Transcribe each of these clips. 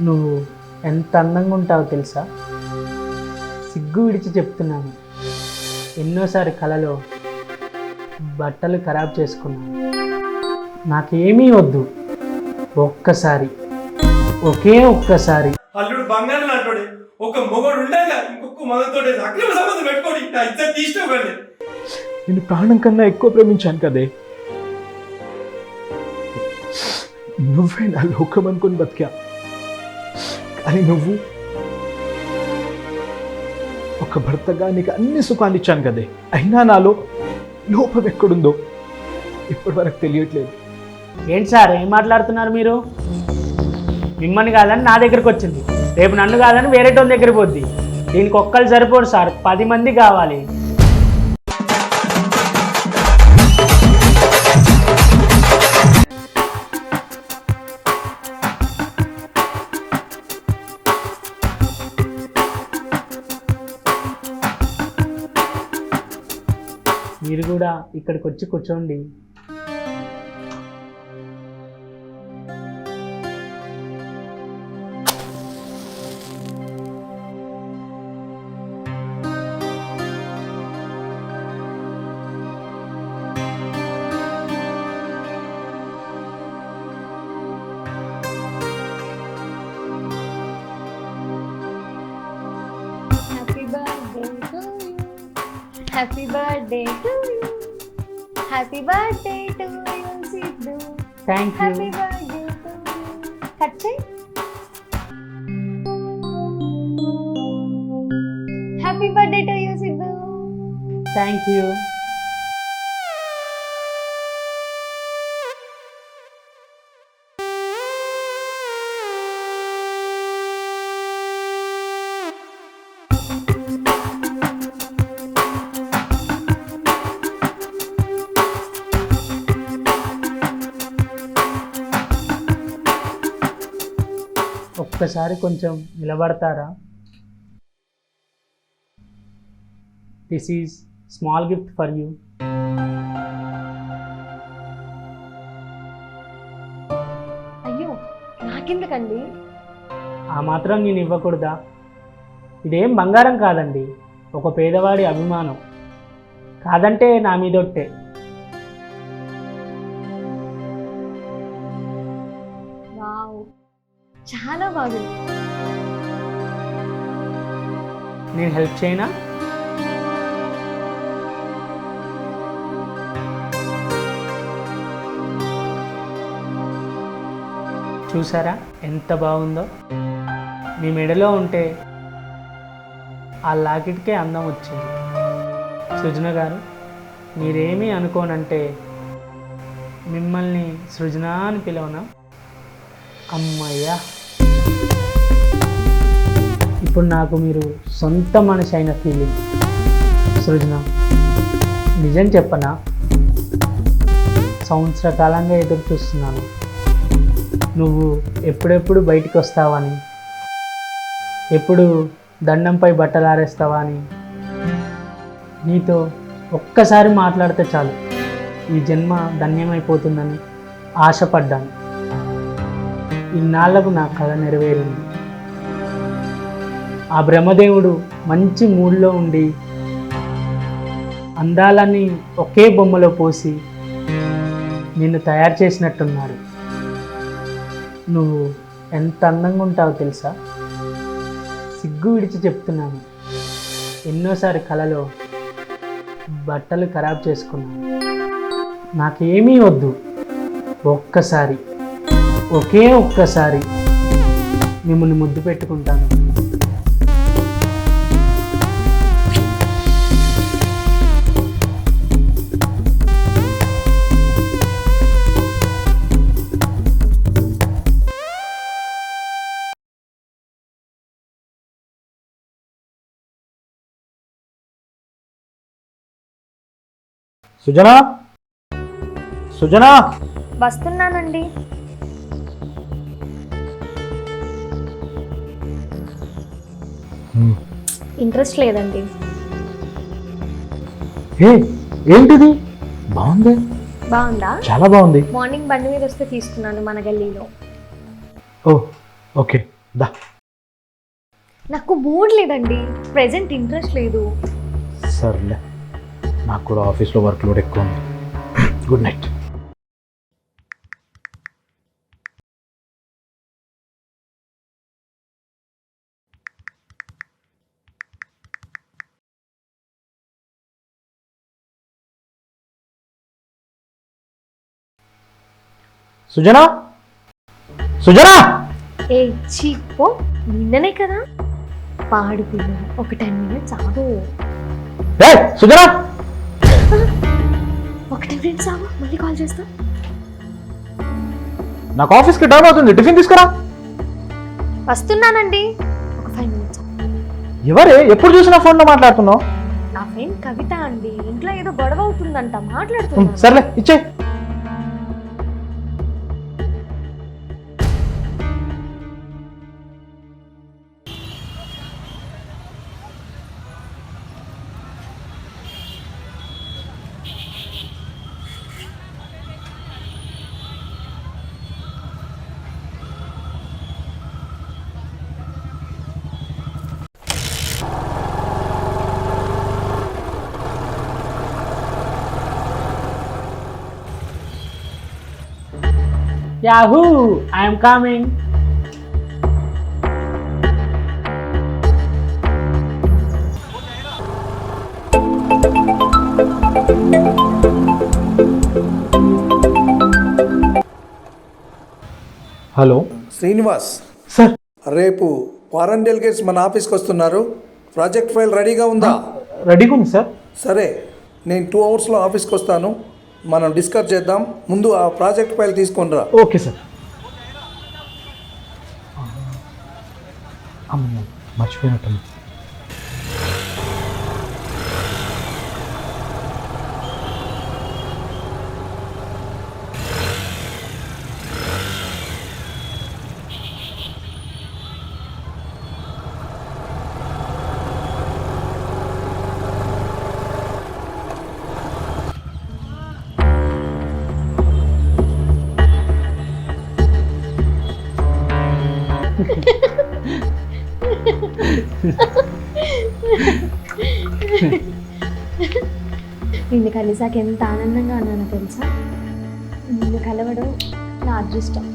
నువ్వు ఎంత అందంగా ఉంటావో తెలుసా? సిగ్గు విడిచి చెప్తున్నాను, ఎన్నోసారి కలలో బట్టలు ఖరాబ్ చేసుకున్నాను. నాకేమీ వద్దు, ఒక్కసారి, ఒకే ఒక్కసారి. అల్లుడు బంగారం అంటాడు. ఒక మొగడు ఉండగా ఇంకొక మగతో అక్రమ సంబంధం పెట్టుకోండి. నా ఇద్దరు తీసుకోండి. నేను ప్రాణం కన్నా ఎక్కువ ప్రేమించాను కదే. నువ్వే నా లోకం అనుకుని బతికా, కానీ నువ్వు ఒక భర్తగా నీకు అన్ని సుఖాలు ఇచ్చాను కదే. అయినా నాలో లోపం ఎక్కడుందో ఇప్పటి వరకు తెలియట్లేదు. ఏంటి సార్, ఏం మాట్లాడుతున్నారు మీరు? మిమ్మల్ని కాదని నా దగ్గరికి వచ్చింది, రేపు నన్ను కాదని వేరే టోన్ దగ్గరికి పోద్ది. దీనికి ఒక్కరు సరిపోరు సార్, 10 మంది కావాలి. మీరు కూడా ఇక్కడికి వచ్చి కూర్చోండి. Happy birthday to you. Happy birthday to you, Sidhu. Thank you. Happy birthday to you. Cut check. Happy birthday to you, Sidhu. Thank you. ఒక్కసారి కొంచెం నిలబడతారా? This is small gift for you. అయ్యో, నాకెందుకండి? ఆ మాత్రం నేను ఇవ్వకూడదా? ఇదేం బంగారం కాదండి, ఒక పేదవాడి అభిమానం. కాదంటే నా మీదొట్టే. వావ్, చాలా బాగుంది. నేను హెల్ప్ చేయనా? చూసారా ఎంత బాగుందో? మీ మెడలో ఉంటే ఆ లాకెట్కే అందం వచ్చింది. సృజన గారు, మీరేమీ అనుకోనంటే మిమ్మల్ని సృజన అని పిలవనా? అమ్మయ్యా, ఇప్పుడు నాకు మీరు సొంత మనిషి అయిన ఫీలింగ్. సృజన, నిజం చెప్పనా, సంవత్సర కాలంగా ఎదురు చూస్తున్నాను నువ్వు ఎప్పుడెప్పుడు బయటికి వస్తావని, ఎప్పుడు దండంపై బట్టలు ఆరేస్తావా అని. నీతో ఒక్కసారి మాట్లాడితే చాలు ఈ జన్మ ధన్యమైపోతుందని ఆశపడ్డాను. ఇన్నాళ్లకు నా కళ నెరవేరింది. ఆ బ్రహ్మదేవుడు మంచి మూడ్లో ఉండి అందాలని ఒకే బొమ్మలో పోసి నిన్ను తయారు చేసినట్టున్నాడు. నువ్వు ఎంత అందంగా ఉంటావో తెలుసా? సిగ్గు విడిచి చెప్తున్నాను, ఎన్నోసారి కలలో బట్టలు ఖరాబ్ చేసుకున్నాను. నాకేమీ వద్దు, ఒక్కసారి, ఒకే ఒక్కసారి మిమ్మల్ని ముద్దు పెట్టుకుంటాను. సుజనా, సుజనా, వస్తున్నానండి. ఇంట్రెస్ట్ లేదండి. ఏంటిది? బాగుంది. బాగుందా? చాలా బాగుంది. మార్నింగ్ బండి మీద వస్తే తీసుకున్నాను మన గల్లీలో. ఓ ఓకే, దా. నాకు మూడ్ లేదండి, ప్రెజెంట్ ఇంట్రెస్ట్ లేదు. సర్లే, నాకు కూడా ఆఫీస్లో వర్క్ లోడ్ ఎక్కువ ఉంది. Good night. సుజనా, సుజనా! ఏ చీపో, నిన్ననే కదా పాడు పిల్లలు. ఒక 10 minutes ఆగు. ఏ సుజనా! ఒక 10 minutes ఆగు, మళ్ళీ కాల్ చేస్తా. నాకు ఆఫీస్కి టైం అవుతుంది, టిఫిన్ తీసుకురా. వస్తున్నానండి, ఒక 5 minutes. ఎవరే ఎప్పుడు చూసినా ఫోన్లో మాట్లాడుతున్నావు? నా ఫ్రెండ్ కవిత అండి, ఇంట్లో ఏదో గొడవ అవుతుందంట, మాట్లాడుతున్నా. సర్లే ఇచ్చే. Yahoo! I am coming. Hello Srinivas, sir. రేపు ఫారెన్ డెలిగేట్స్ మన ఆఫీస్కి వస్తున్నారు. ప్రాజెక్ట్ ఫైల్ రెడీగా ఉందా? రెడీగా ఉంది సార్. సరే, నేను 2 అవర్స్లో ఆఫీస్కి వస్తాను. మనం డిస్కస్ చేద్దాం. ముందు ఆ ప్రాజెక్ట్ ఫైల్ తీసుకొని రా. Okay sir. అమ్మ, మర్చిపోయినట్టుంది. నిన్ను కలిసాక ఎంత ఆనందంగా ఉన్నానో తెలుసా. నిన్ను కలవడం నా అదృష్టం.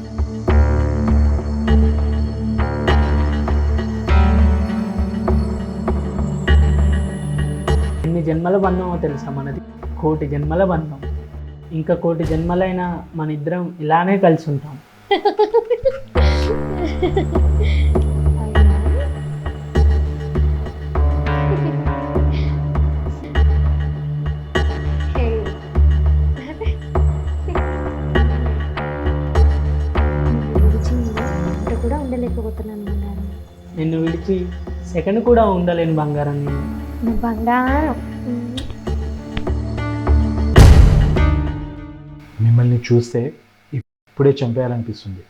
ఎన్ని జన్మల బంధమో తెలుసా మనది? 1,000,000 జన్మల బంధం. ఇంకా 1,000,000 జన్మలైనా మన ఇద్దరం ఇలానే కలిసి ఉంటాం. కూడా ఉండలేకపోతున్నాను బంగారం. నిన్ను విడిచి సెకండ్ కూడా ఉండలేను బంగారం. నేను నా బంగారం. మిమ్మల్ని చూస్తే ఇప్పుడే చంపేయాలనిపిస్తుంది.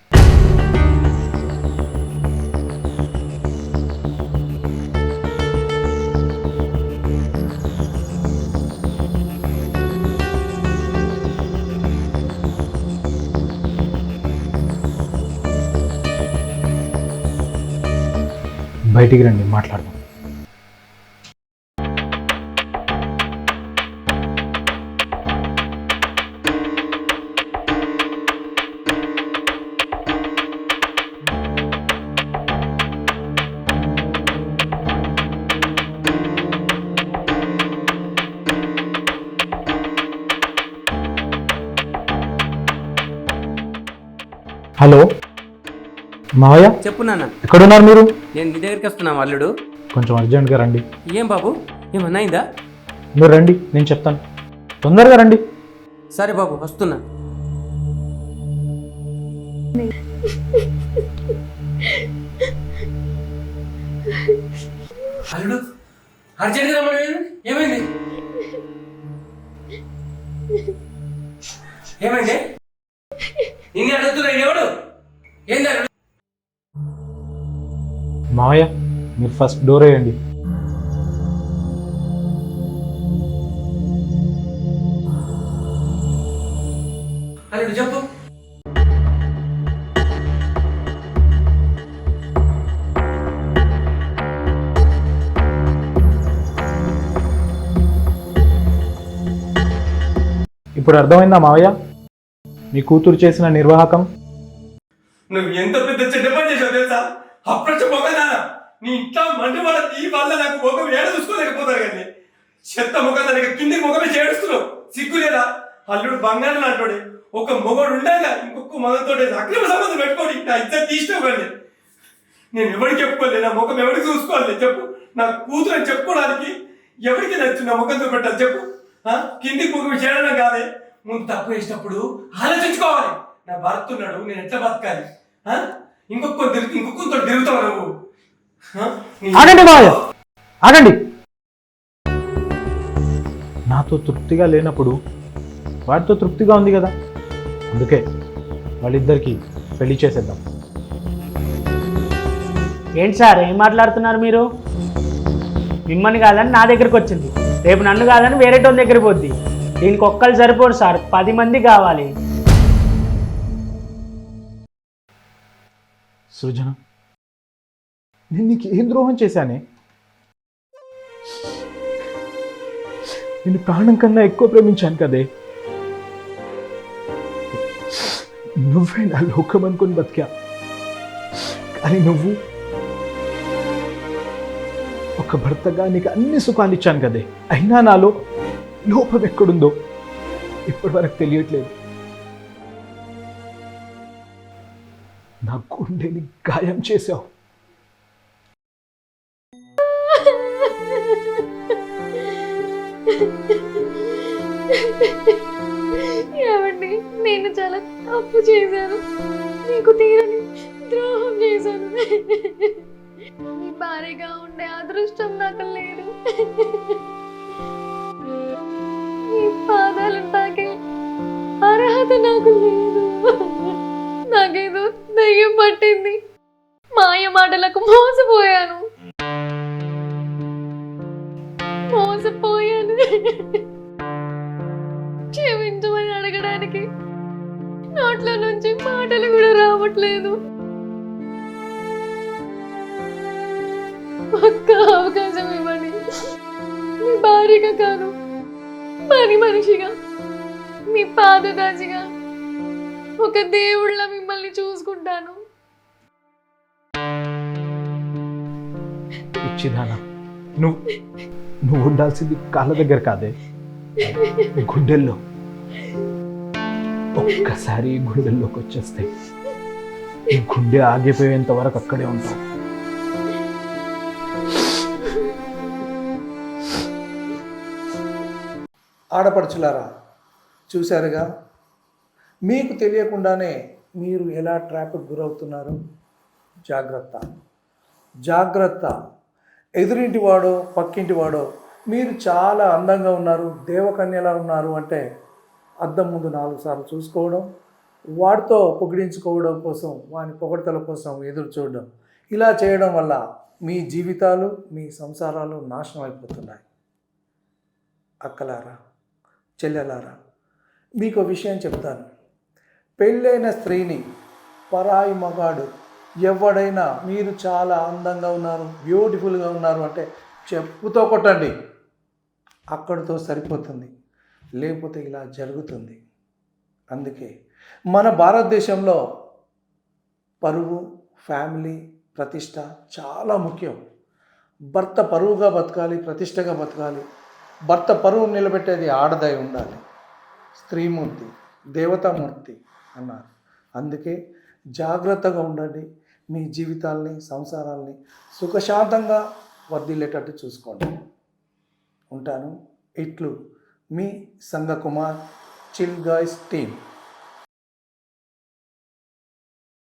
బయటికి రండి, మాట్లాడదాం. హలో మావయ్య, చెప్పు నాన్న. ఎక్కడున్నారు మీరు? నేను నీ దగ్గరికి వస్తున్నాను అల్లుడు. కొంచెం అర్జెంట్గా రండి. ఏం బాబు, ఏమన్నా అయిందా? మీరు రండి, నేను చెప్తాను. తొందరగా రండి. సరే బాబు, వస్తున్నా. అల్లుడు, అర్జెంట్గా రమ్మని. ఏమైంది? ఏమైంది? నిన్ను అడుగుతున్నా, ఎవడు? ఏంది అల్లుడు? మావయ్య, మీరు ఫస్ట్ డోర్ వేయండి. అల్లుడు చెప్పు. ఇప్పుడు అర్థమైందా మావయ్య మీ కూతురు చేసిన నిర్వాహకం? నువ్వు ఎంత పెద్ద చెడ్డ పని చేసావు తెలుసా? అప్రచ మొగనా నీ ఇంట్లో మండి వాళ్ళ ఈ వల్ల నాకు ముఖం ఏడ చూసుకోలేకపోతారు కానీ చెత్త ముఖం దానికి కింది ముఖమే చేడుస్తున్నావు. సిగ్గు లేదా? అల్లుడు బంగారం లాంటోడే ఒక మొగడు ఉండగా ఇంకొక మగతో అక్రమ సంబంధం పెట్టుకోండి నా ఇద్దరు తీసుకోకండి. నేను ఎవరికి చెప్పుకోలే, నా ముఖం ఎవరికి చూసుకోవాలి చెప్పు? నా కూతురు అని చెప్పుకోవడానికి ఎవరికి నచ్చు నా ముఖంతో పెట్టాలి చెప్పు? కిందికి ముఖం చేయడం కాదే, ముందు తప్పు చేసినప్పుడు ఆలోచించుకోవాలి. నా భర్త ఉన్నాడు, నేను ఎట్లా బతకాలి? ఇంకొకతో తిరుగుతావు నువ్వు. ఆగండి మావయ్య, ఆగండి. నాతో తృప్తిగా లేనప్పుడు వాడితో తృప్తిగా ఉంది కదా, అందుకే వాళ్ళిద్దరికి పెళ్లి చేసేద్దాం. ఏంటి సార్ ఏం మాట్లాడుతున్నారు మీరు? మిమ్మల్ని కాదని నా దగ్గరికి వచ్చింది, రేపు నన్ను కాదని వేరేటోని దగ్గరికి పోద్ది. దీనికి ఒక్కరు సరిపోరు సార్, 10 మంది కావాలి. సృజన, నేను నీకు ఏం ద్రోహం చేశానే? నేను ప్రాణం కన్నా ఎక్కువ ప్రేమించాను కదే. నువ్వే నా లోకం అనుకుని బతికా, కానీ నువ్వు ఒక భర్తగా నీకు అన్ని సుఖాలు ఇచ్చాను కదే. అయినా నాలో లోపం ఎక్కడుందో ఇప్పటి వరకు తెలియట్లేదు. నా గుండెని గాయం చేశావు. ఏమండి, నేను చాలా తప్పు చేశాను, నీకు తీరని ద్రోహం చేశాను. మీ భారీగా ఉండే అదృష్టం నాకు లేదు. మీ పాదాలను తాకే అర్హత నాకు లేదు. నాకేదో దయ్యం పట్టింది, మాయ మాటలకు మోసపోయాను. క్షమించమని అడగడానికి నోట్లో నుంచి మాటలు కూడా రావట్లేదు. ఒక్క అవకాశం ఇవ్వండి. మీ భార్యగా కాదు, మనిషిగా, మీ పాదదాసిగా, ఒక దేవుళ్ళ మిమ్మల్ని చూసుకుంటాను. ఇచ్చిదానా, నువ్వు ఉండాల్సింది కాళ్ళ దగ్గర కాదే, గుండెల్లో. ఒక్కసారి గుండెల్లోకి వచ్చేస్తే ఈ గుండె ఆగిపోయేంత వరకు అక్కడే ఉంటావు. ఆడపడుచులారా, చూశారుగా, మీకు తెలియకుండానే మీరు ఎలా ట్రాప్కి గురవుతున్నారు. జాగ్రత్త, జాగ్రత్త. ఎదురింటి వాడో పక్కింటి వాడో మీరు చాలా అందంగా ఉన్నారు, దేవకన్యలా ఉన్నారు అంటే అద్దం ముందు 4 సార్లు చూసుకోవడం, వాడితో పొగిడించుకోవడం కోసం, వాని పొగడతల కోసం ఎదురు చూడడం, ఇలా చేయడం వల్ల మీ జీవితాలు, మీ సంసారాలు నాశనం అయిపోతున్నాయి. అక్కలారా, చెల్లెలారా, మీకు విషయం చెప్తాను. పెళ్ళైన స్త్రీని పరాయి మగాడు ఎవడైనా మీరు చాలా అందంగా ఉన్నారు, బ్యూటిఫుల్గా ఉన్నారు అంటే చెప్పుతో కొట్టండి, అక్కడితో సరిపోతుంది. లేకపోతే ఇలా జరుగుతుంది. అందుకే మన భారతదేశంలో పరువు, ఫ్యామిలీ, ప్రతిష్ట చాలా ముఖ్యం. భర్త పరువుగా బతకాలి, ప్రతిష్టగా బతకాలి. భర్త పరువు నిలబెట్టేది ఆడదై ఉండాలి. స్త్రీమూర్తి, దేవతామూర్తి అన్నారు. అందుకే జాగ్రత్తగా ఉండండి. మీ జీవితాల్ని, సంసారాల్ని సుఖశాంతంగా వర్ధిల్లేటట్టు చూసుకోండి. ఉంటాను. ఇట్లు మీ సంగకుమార్, చిల్ గాయ్స్ టీమ్.